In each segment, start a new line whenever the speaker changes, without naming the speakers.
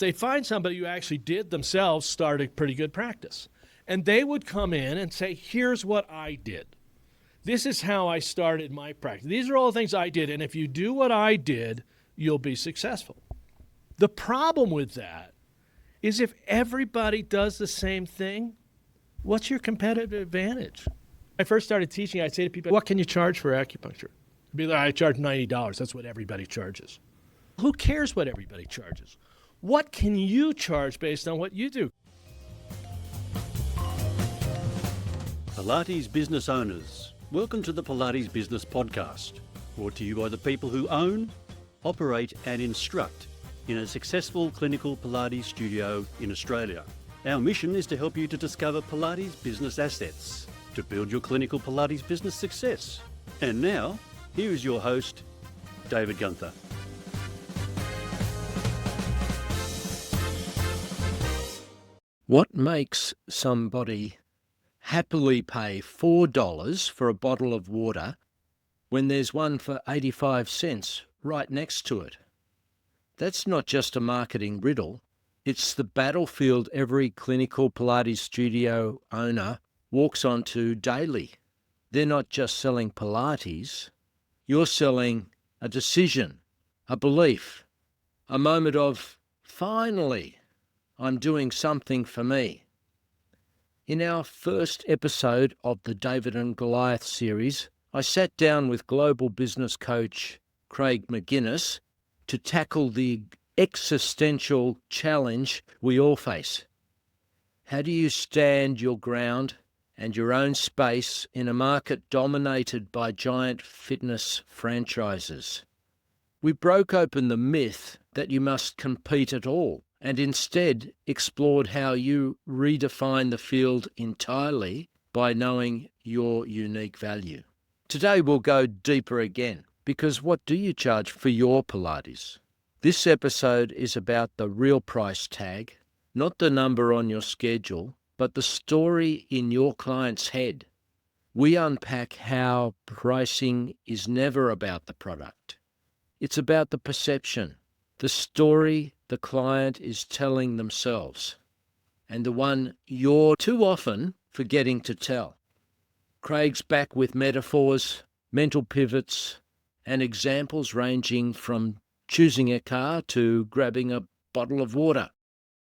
They find somebody who actually did themselves start a pretty good practice. And they would come in and say, here's what I did. This is how I started my practice. These are all the things I did. And if you do what I did, you'll be successful. The problem with that is if everybody does the same thing, what's your competitive advantage? I first started teaching, I'd say to people, what can you charge for acupuncture? I'd be like, I charge $90. That's what everybody charges. Who cares what everybody charges? What can you charge based on what you do?
Pilates business owners, welcome to the Pilates Business Podcast, brought to you by the people who own, operate and instruct in a successful clinical Pilates studio in Australia. Our mission is to help you to discover Pilates business assets to build your clinical Pilates business success. And now, here is your host, David Gunther.
What makes somebody happily pay $4 for a bottle of water when there's one for 85 cents right next to it? That's not just a marketing riddle. It's the battlefield every clinical Pilates studio owner walks onto daily. They're not just selling Pilates. You're selling a decision, a belief, a moment of, finally, I'm doing something for me. In our first episode of the David and Goliath series, I sat down with global business coach Craig Maginness to tackle the existential challenge we all face. How do you stand your ground and your own space in a market dominated by giant fitness franchises? We broke open the myth that you must compete at all, and instead explored how you redefine the field entirely by knowing your unique value. Today we'll go deeper again, because what do you charge for your Pilates? This episode is about the real price tag, not the number on your schedule, but the story in your client's head. We unpack how pricing is never about the product. It's about the perception, the story the client is telling themselves, and the one you're too often forgetting to tell. Craig's back with metaphors, mental pivots, and examples ranging from choosing a car to grabbing a bottle of water.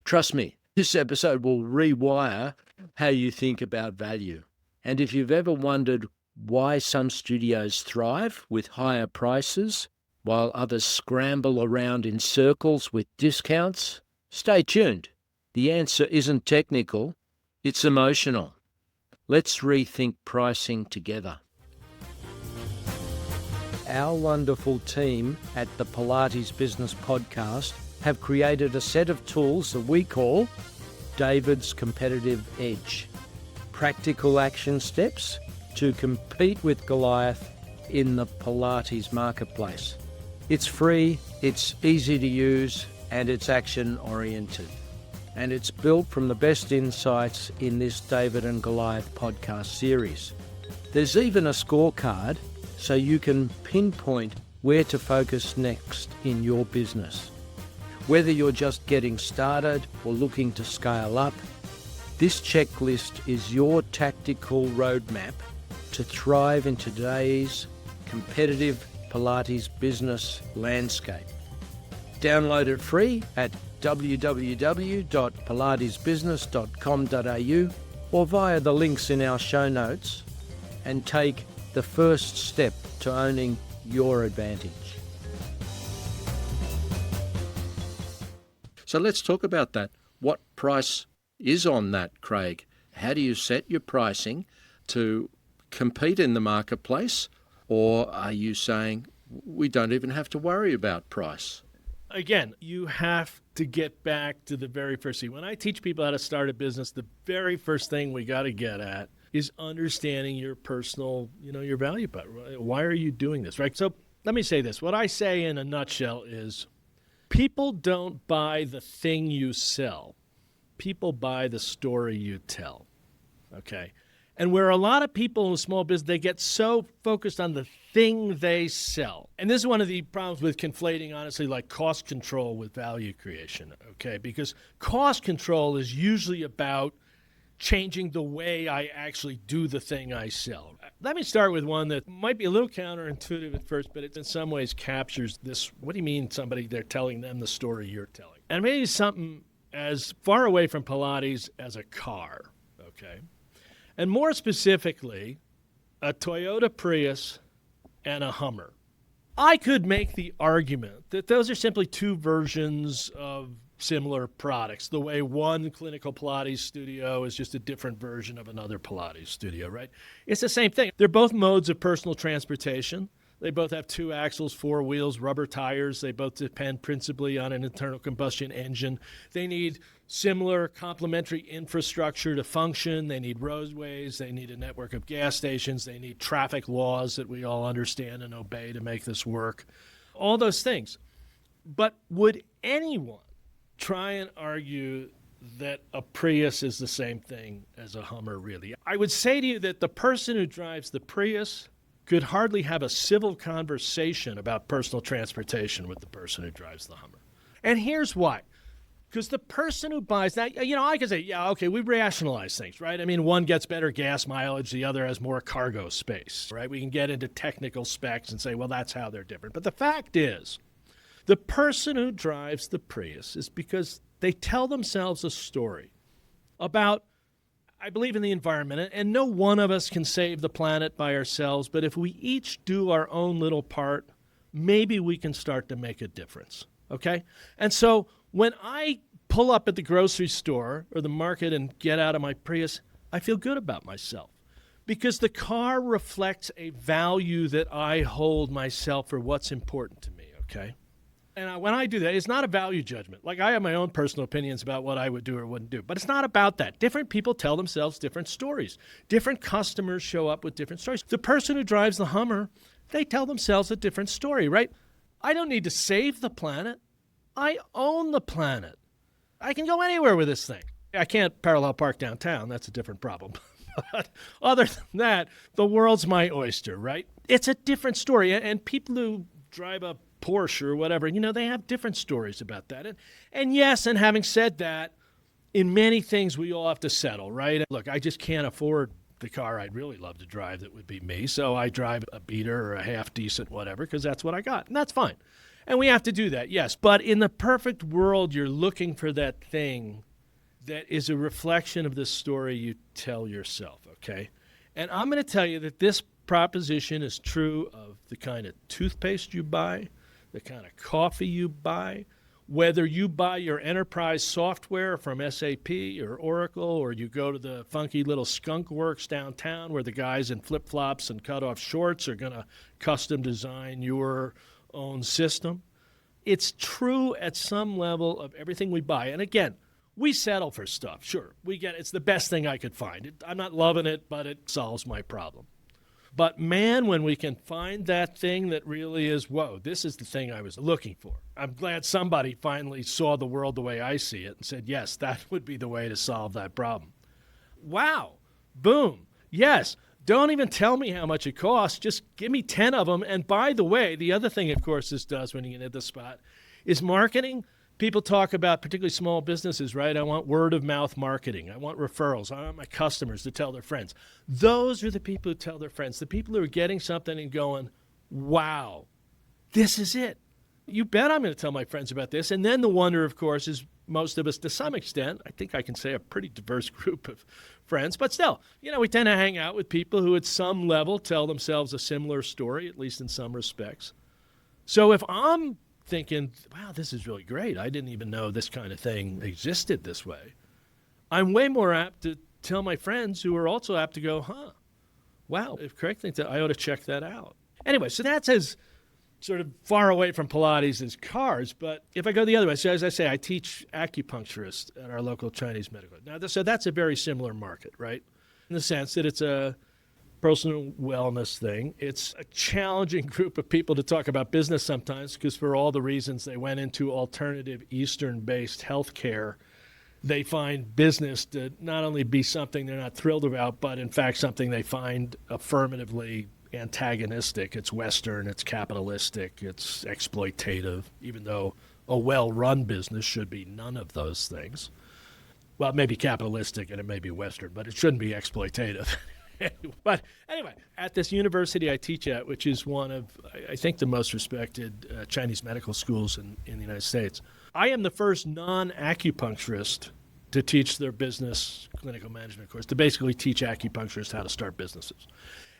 Trust me, this episode will rewire how you think about value. And if you've ever wondered why some studios thrive with higher prices, while others scramble around in circles with discounts, stay tuned. The answer isn't technical, it's emotional. Let's rethink pricing together. Our wonderful team at the Pilates Business Podcast have created a set of tools that we call David's Competitive Edge. Practical action steps to compete with Goliath in the Pilates marketplace. It's free, it's easy to use, and it's action-oriented. And it's built from the best insights in this David and Goliath podcast series. There's even a scorecard so you can pinpoint where to focus next in your business. Whether you're just getting started or looking to scale up, this checklist is your tactical roadmap to thrive in today's competitive Pilates business landscape. Download it free at www.pilatesbusiness.com.au or via the links in our show notes, and take the first step to owning your advantage. So let's talk about that. What price is on that, Craig? How do you set your pricing to compete in the marketplace? Or are you saying we don't even have to worry about price?
Again, you have to get back to the very first thing. When I teach people how to start a business, the very first thing we got to get at is understanding your personal, your value. Why are you doing this, right? So let me say this. What I say in a nutshell is people don't buy the thing you sell. People buy the story you tell, okay? And where a lot of people in small business, they get so focused on the thing they sell. And this is one of the problems with conflating, honestly, like cost control with value creation, okay? Because cost control is usually about changing the way I actually do the thing I sell. Let me start with one that might be a little counterintuitive at first, but it in some ways captures this. What do you mean they're telling them the story you're telling? And maybe something as far away from Pilates as a car, okay? And more specifically, a Toyota Prius and a Hummer. I could make the argument that those are simply two versions of similar products, the way one clinical Pilates studio is just a different version of another Pilates studio, right? It's the same thing. They're both modes of personal transportation. They both have 2 axles, 4 wheels, rubber tires. They both depend principally on an internal combustion engine. They need similar complementary infrastructure to function. They need roadways. They need a network of gas stations. They need traffic laws that we all understand and obey to make this work. All those things. But would anyone try and argue that a Prius is the same thing as a Hummer, really? I would say to you that the person who drives the Prius could hardly have a civil conversation about personal transportation with the person who drives the Hummer. And here's why. Because the person who buys that, I can say, yeah, okay, we rationalize things, right? I mean, one gets better gas mileage, the other has more cargo space, right? We can get into technical specs and say, well, that's how they're different. But the fact is, the person who drives the Prius is because they tell themselves a story about, I believe in the environment, and no one of us can save the planet by ourselves, but if we each do our own little part, maybe we can start to make a difference, okay? And so when I pull up at the grocery store or the market and get out of my Prius, I feel good about myself because the car reflects a value that I hold myself for what's important to me, okay? And when I do that, it's not a value judgment. Like, I have my own personal opinions about what I would do or wouldn't do, but it's not about that. Different people tell themselves different stories. Different customers show up with different stories. The person who drives the Hummer, they tell themselves a different story, right? I don't need to save the planet. I own the planet. I can go anywhere with this thing. I can't parallel park downtown. That's a different problem. But other than that, the world's my oyster, right? It's a different story. And people who drive a Porsche or whatever, they have different stories about that. And yes, and having said that, in many things we all have to settle, right? Look, I just can't afford the car I'd really love to drive that would be me, so I drive a beater or a half-decent whatever because that's what I got, and that's fine. And we have to do that, yes. But in the perfect world, you're looking for that thing that is a reflection of the story you tell yourself, okay? And I'm going to tell you that this proposition is true of the kind of toothpaste you buy, the kind of coffee you buy, whether you buy your enterprise software from SAP or Oracle, or you go to the funky little skunk works downtown where the guys in flip-flops and cut-off shorts are going to custom design your own system. It's true at some level of everything we buy. And again, we settle for stuff. Sure, we get it's the best thing I could find. I'm not loving it, but it solves my problem. But man, when we can find that thing that really is, whoa, this is the thing I was looking for. I'm glad somebody finally saw the world the way I see it and said, yes, that would be the way to solve that problem. Wow. Boom. Yes. Don't even tell me how much it costs. Just give me 10 of them. And by the way, the other thing, of course, this does when you get at the spot is marketing. People talk about, particularly small businesses, right? I want word of mouth marketing. I want referrals. I want my customers to tell their friends. Those are the people who tell their friends, the people who are getting something and going, wow, this is it. You bet I'm going to tell my friends about this. And then the wonder, of course, is most of us, to some extent, I think I can say a pretty diverse group of friends, but still, we tend to hang out with people who at some level tell themselves a similar story, at least in some respects. So if I'm thinking, wow, this is really great. I didn't even know this kind of thing existed this way. I'm way more apt to tell my friends who are also apt to go, wow, if Craig thinks that, I ought to check that out. Anyway, so that's as sort of far away from Pilates as cars. But if I go the other way, so as I say, I teach acupuncturists at our local Chinese medical. Now, so that's a very similar market, right? In the sense that it's a personal wellness thing. It's a challenging group of people to talk about business sometimes because for all the reasons they went into alternative Eastern-based healthcare, they find business to not only be something they're not thrilled about, but in fact something they find affirmatively antagonistic. It's Western, it's capitalistic, it's exploitative, even though a well-run business should be none of those things. Well, it may be capitalistic and it may be Western, but it shouldn't be exploitative. But anyway, at this university I teach at, which is one of, I think, the most respected Chinese medical schools in the United States, I am the first non-acupuncturist to teach their business clinical management course, to basically teach acupuncturists how to start businesses.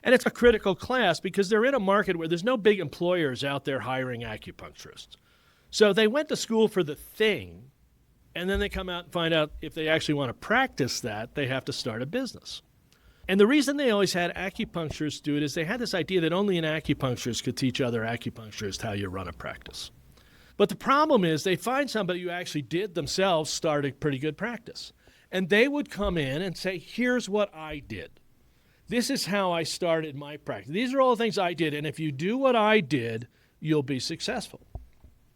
And it's a critical class because they're in a market where there's no big employers out there hiring acupuncturists. So they went to school for the thing, and then they come out and find out if they actually want to practice that, they have to start a business. And the reason they always had acupuncturists do it is they had this idea that only an acupuncturist could teach other acupuncturists how you run a practice. But the problem is they find somebody who actually did themselves start a pretty good practice. And they would come in and say, here's what I did. This is how I started my practice. These are all the things I did. And if you do what I did, you'll be successful.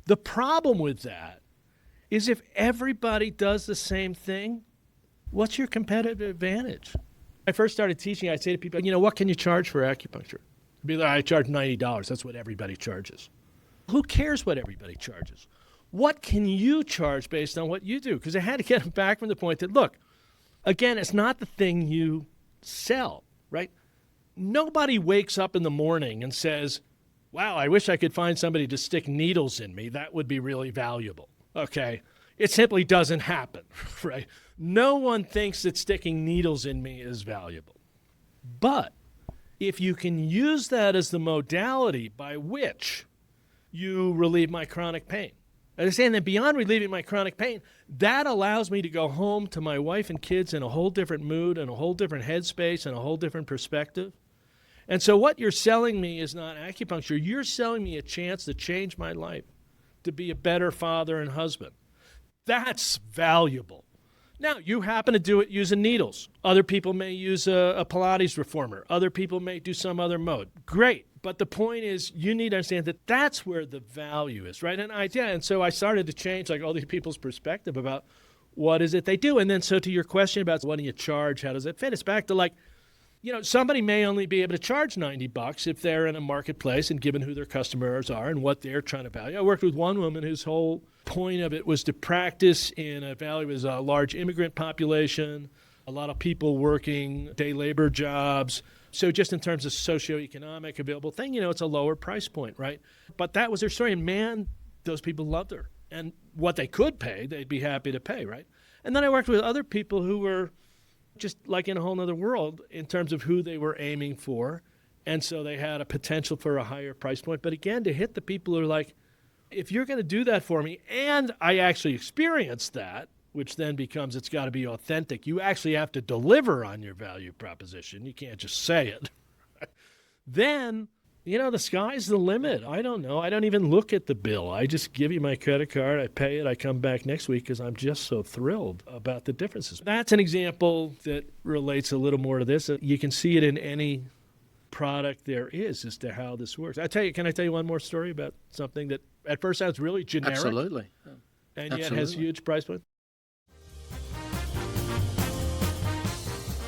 The problem with that is if everybody does the same thing, what's your competitive advantage? I first started teaching, I'd say to people, what can you charge for acupuncture? I'd be like, I charge $90. That's what everybody charges. Who cares what everybody charges? What can you charge based on what you do? Because I had to get them back from the point that, look, again, it's not the thing you sell, right? Nobody wakes up in the morning and says, wow, I wish I could find somebody to stick needles in me. That would be really valuable, okay? It simply doesn't happen, right? No one thinks that sticking needles in me is valuable. But if you can use that as the modality by which you relieve my chronic pain, I understand that beyond relieving my chronic pain, that allows me to go home to my wife and kids in a whole different mood and a whole different headspace and a whole different perspective. And so what you're selling me is not acupuncture. You're selling me a chance to change my life, to be a better father and husband. That's valuable. Now, you happen to do it using needles. Other people may use a Pilates reformer. Other people may do some other mode. Great. But the point is, you need to understand that that's where the value is, right? And so I started to change all these people's perspective about what is it they do. And then so to your question about what do you charge, how does it fit? It's back to somebody may only be able to charge $90 if they're in a marketplace and given who their customers are and what they're trying to value. I worked with one woman whose whole point of it was to practice in a valley with a large immigrant population, a lot of people working day labor jobs. So just in terms of socioeconomic available thing, it's a lower price point, right? But that was their story. And man, those people loved her. And what they could pay, they'd be happy to pay, right? And then I worked with other people who were just in a whole other world in terms of who they were aiming for. And so they had a potential for a higher price point. But again, to hit the people who are like, if you're going to do that for me, and I actually experienced that, which then becomes it's got to be authentic. You actually have to deliver on your value proposition. You can't just say it. Then, the sky's the limit. I don't know. I don't even look at the bill. I just give you my credit card. I pay it. I come back next week because I'm just so thrilled about the differences. That's an example that relates a little more to this. You can see it in any product there is as to how this works. Can I tell you one more story about something that at first sounds really generic?
Absolutely.
And yet has huge price point?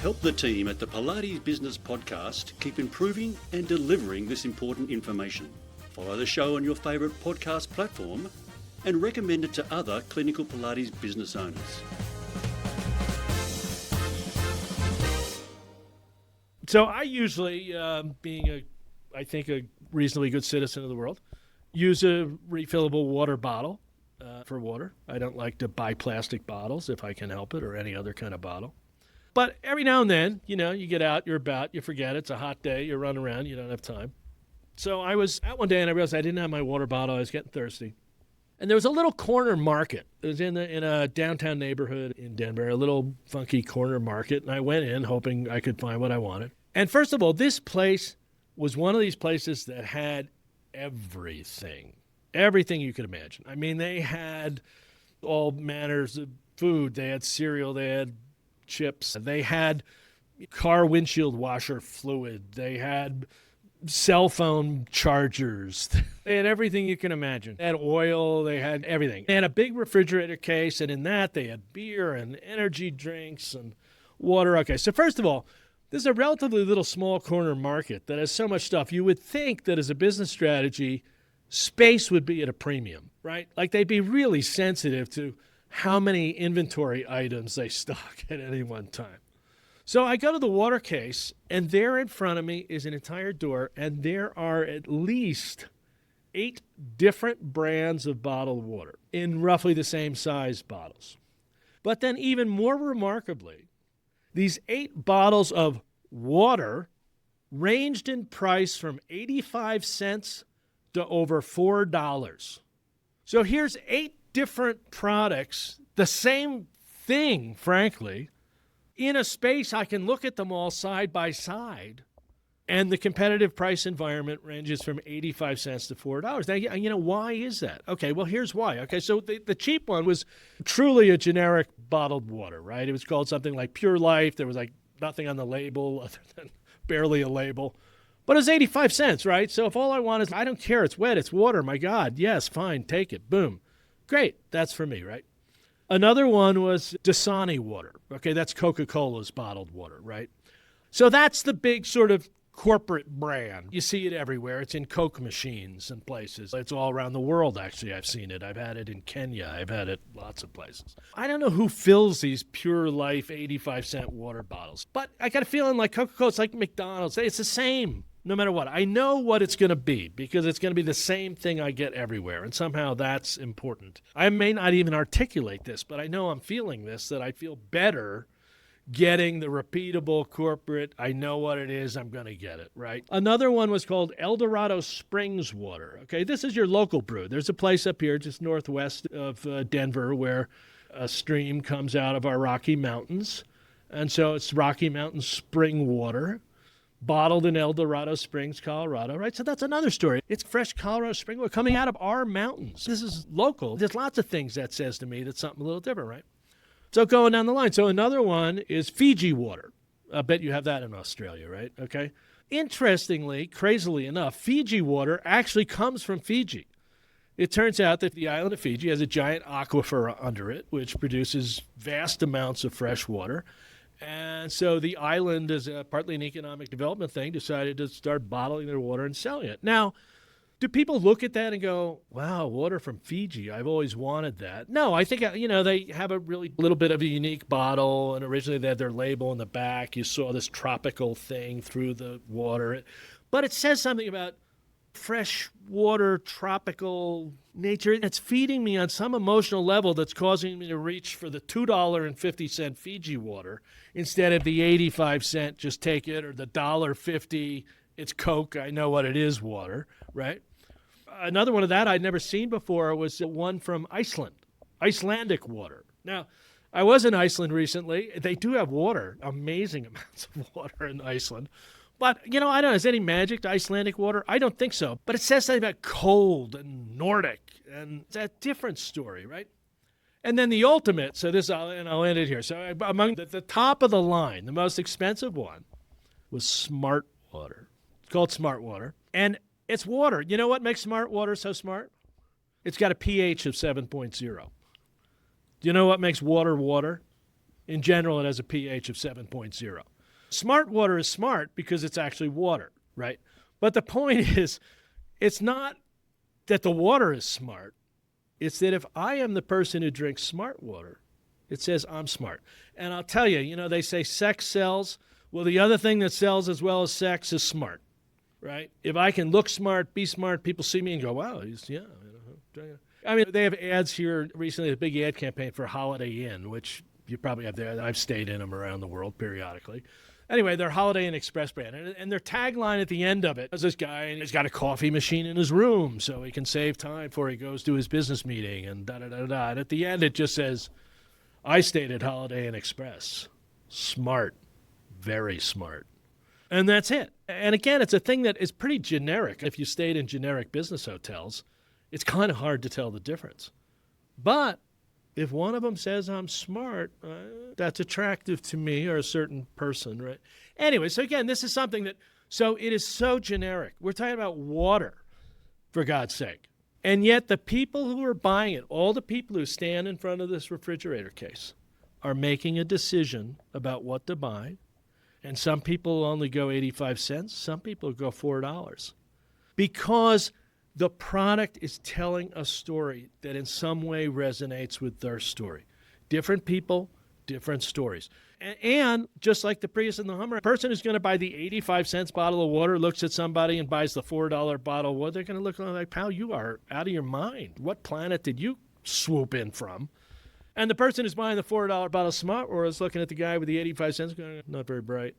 Help the team at the Pilates Business Podcast keep improving and delivering this important information. Follow the show on your favourite podcast platform and recommend it to other clinical Pilates business owners.
So I usually, being I think a reasonably good citizen of the world, use a refillable water bottle for water. I don't like to buy plastic bottles if I can help it, or any other kind of bottle. But every now and then, you get out, you're about, you forget, it's a hot day, you run around, you don't have time. So I was out one day and I realized I didn't have my water bottle. I was getting thirsty. And there was a little corner market. It was in a downtown neighborhood in Denver, a little funky corner market. And I went in hoping I could find what I wanted. And first of all, this place was one of these places that had everything you could imagine. I mean, they had all manners of food. They had cereal, they had chips, they had car windshield washer fluid, they had cell phone chargers. They had everything you can imagine. They had oil, they had everything. They had a big refrigerator case, and in that they had beer and energy drinks and water. Okay, so first of all, this is a relatively little small corner market that has so much stuff. You would think that as a business strategy, space would be at a premium, right? Like they'd be really sensitive to how many inventory items they stock at any one time. So I go to the water case, and there in front of me is an entire door, and there are at least 8 different brands of bottled water in roughly the same size bottles. But then even more remarkably, these 8 bottles of water ranged in price from 85 cents to over $4. So here's 8 different products, the same thing, frankly, in a space I can look at them all side by side, and the competitive price environment ranges from 85 cents to $4. Now, you know, why is that? Okay, well, here's why. Okay, so the cheap one was truly a generic bottled water, right? It was called something like Pure Life. There was like nothing on the label other than barely a label. But it was 85 cents, right? So if all I want is, I don't care, it's wet, it's water, my God, yes, fine, take it, boom. Great, that's for me, right? Another one was Dasani water. Okay, that's Coca-Cola's bottled water, right? So that's the big sort of corporate brand. You see it everywhere. It's in Coke machines and places. It's all around the world, actually. I've seen it. I've had it in Kenya. I've had it lots of places. I don't know who fills these Pure Life 85-cent water bottles, but I got a feeling like Coca-Cola, it's like McDonald's. It's the same no matter what. I know what it's going to be because it's going to be the same thing I get everywhere, and somehow that's important. I may not even articulate this, but I know I'm feeling this, that I feel better getting the repeatable corporate, I know what it is, I'm going to get it, right? Another one was called El Dorado Springs water. Okay, this is your local brew. There's a place up here just northwest of Denver where a stream comes out of our Rocky Mountains. And so it's Rocky Mountain spring water, bottled in El Dorado Springs, Colorado, right? So that's another story. It's fresh Colorado spring water coming out of our mountains. This is local. There's lots of things that says to me that's something a little different, right? So going down the line. So another one is Fiji water. I bet you have that in Australia, right? Okay. Interestingly, crazily enough, Fiji water actually comes from Fiji. It turns out that the island of Fiji has a giant aquifer under it, which produces vast amounts of fresh water. And so the island, as partly an economic development thing, decided to start bottling their water and selling it. Now, do people look at that and go, wow, water from Fiji, I've always wanted that? No, I think, they have a really little bit of a unique bottle, and originally they had their label in the back. You saw this tropical thing through the water. But it says something about fresh water, tropical nature. It's feeding me on some emotional level that's causing me to reach for the $2.50 Fiji water instead of the 85-cent, just take it, or the $1.50, it's Coke, I know what it is water, right? Another one of that I'd never seen before was one from Iceland, Icelandic water. Now, I was in Iceland recently. They do have water, amazing amounts of water in Iceland. But, I don't know, is any magic to Icelandic water? I don't think so. But it says something about cold and Nordic, and it's a different story, right? And then the ultimate, so I'll end it here. So among the top of the line, the most expensive one was Smart Water. It's called Smart Water. And it's water. You know what makes Smart Water so smart? It's got a pH of 7.0. Do you know what makes water water? In general, it has a pH of 7.0. Smart water is smart because it's actually water, right? But the point is, it's not that the water is smart. It's that if I am the person who drinks smart water, it says I'm smart. And I'll tell you, they say sex sells. Well, the other thing that sells as well as sex is smart, right? If I can look smart, be smart, people see me and go, wow, I mean, they have ads here recently, a big ad campaign for Holiday Inn, which you probably have there. I've stayed in them around the world periodically. Anyway, they're Holiday Inn Express brand. And their tagline at the end of it is this guy, and he's got a coffee machine in his room so he can save time before he goes to his business meeting and da-da-da-da. And at the end, it just says, I stayed at Holiday Inn Express. Smart. Very smart. And that's it. And again, it's a thing that is pretty generic. If you stayed in generic business hotels, it's kind of hard to tell the difference. But if one of them says I'm smart, that's attractive to me or a certain person, right? Anyway, so again, this is something that So it is so generic. We're talking about water, for God's sake. And yet the people who are buying it, all the people who stand in front of this refrigerator case, are making a decision about what to buy. And some people only go 85 cents. Some people go $4. Because the product is telling a story that in some way resonates with their story. Different people, different stories. And just like the Prius and the Hummer, a person who's going to buy the 85 cents bottle of water looks at somebody and buys the $4 bottle of water, they're going to look like, pal, you are out of your mind. What planet did you swoop in from? And the person who's buying the $4 bottle of Smart Water is looking at the guy with the 85 cents going, not very bright.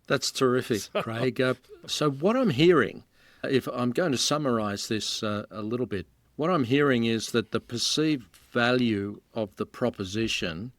That's terrific, Craig. So what I'm hearing, if I'm going to summarize this a little bit, what I'm hearing is that the perceived value of the proposition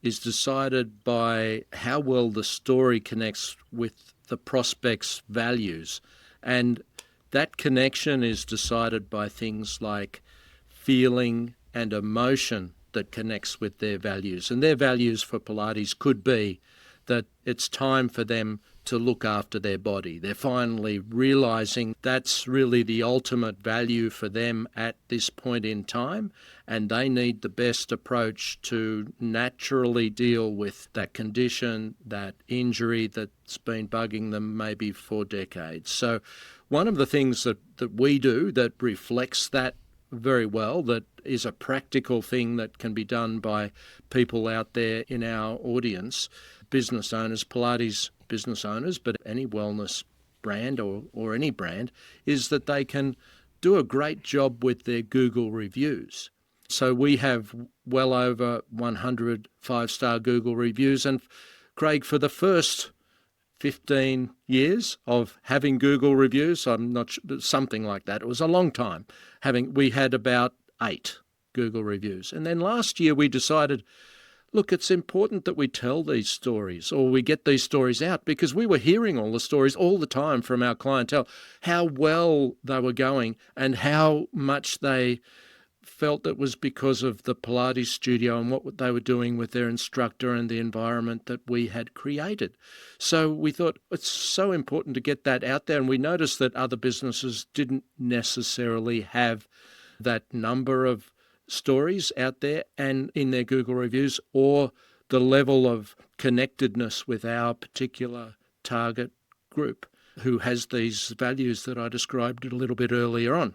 is decided by how well the story connects with the prospect's values. And that connection is decided by things like feeling and emotion that connects with their values. And their values for Pilates could be that it's time for them to look after their body. They're finally realizing that's really the ultimate value for them at this point in time, and they need the best approach to naturally deal with that condition, that injury that's been bugging them maybe for decades. So one of the things that we do that reflects that very well, that is a practical thing that can be done by people out there in our audience, business owners, Pilates business owners, but any wellness brand or any brand, is that they can do a great job with their Google reviews. So we have well over 100 five-star Google reviews. And Craig, for the first 15 years of having Google reviews, I'm not sure, something like that. It was a long time. We had about 8 Google reviews. And then last year we decided, look, it's important that we tell these stories or we get these stories out, because we were hearing all the stories all the time from our clientele, how well they were going and how much they felt it was because of the Pilates studio and what they were doing with their instructor and the environment that we had created. So we thought it's so important to get that out there. And we noticed that other businesses didn't necessarily have that number of stories out there and in their Google reviews, or the level of connectedness with our particular target group who has these values that I described a little bit earlier on.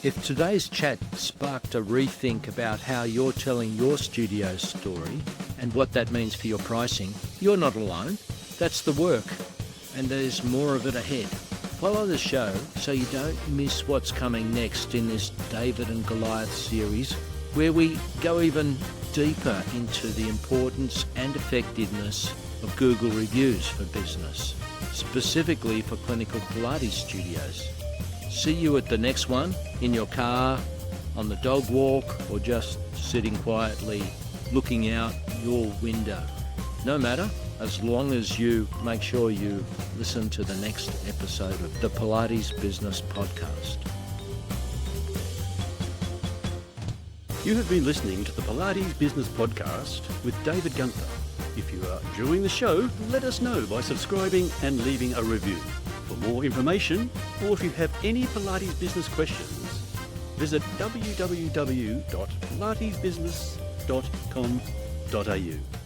If today's chat sparked a rethink about how you're telling your studio's story and what that means for your pricing, you're not alone. That's the work, and there's more of it ahead. Follow the show so you don't miss what's coming next in this David and Goliath series, where we go even deeper into the importance and effectiveness of Google reviews for business, specifically for clinical Pilates studios. See you at the next one, in your car, on the dog walk, or just sitting quietly looking out your window. No matter, as long as you make sure you listen to the next episode of the Pilates Business Podcast.
You have been listening to the Pilates Business Podcast with David Gunther. If you are enjoying the show, let us know by subscribing and leaving a review. For more information, or if you have any Pilates business questions, visit www.pilatesbusiness.com.au.